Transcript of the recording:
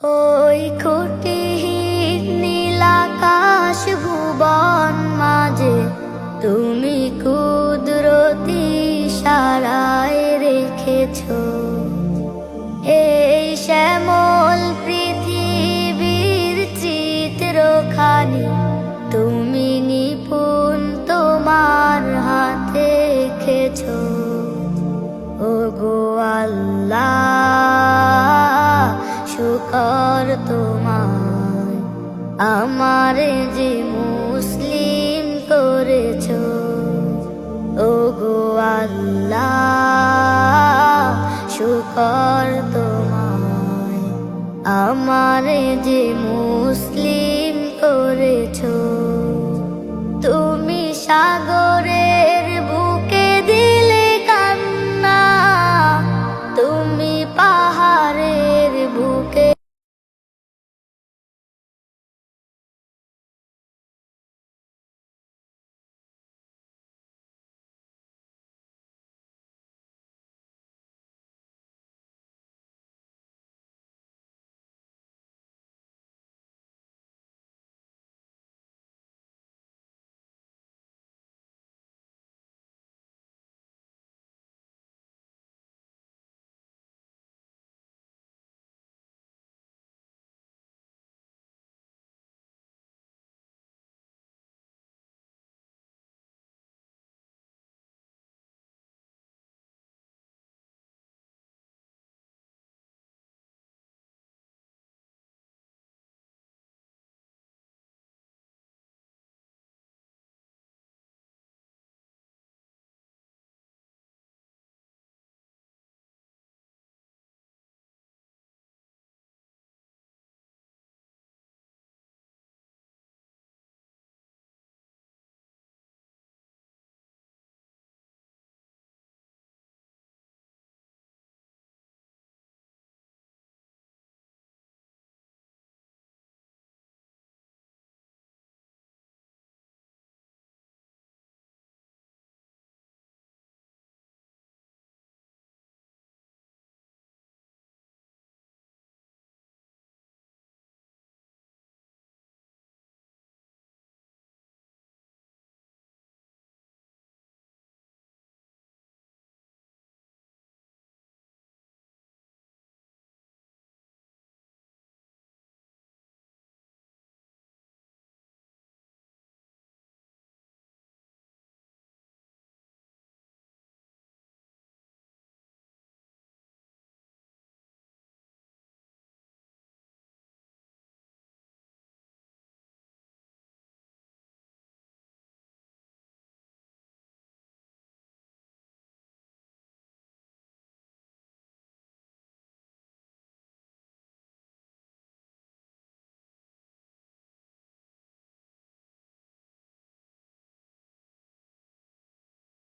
ওই খুঁটিহীন নীলাকাশ ভুবন মাঝে তুমি কুদরতি ইশারায় রেখেছো এই শ্যামল পৃথিবীর চিত্রখানি তুমি নিপুণ তোমার হাতে এঁকেছো। ওগো আল্লাহ, শুকর তোমার আমারে যে মুসলিম করেছো। ওগো আল্লাহ, শুকর তোমার আমারে যে মুসলিম করেছো। তুমি সাগরে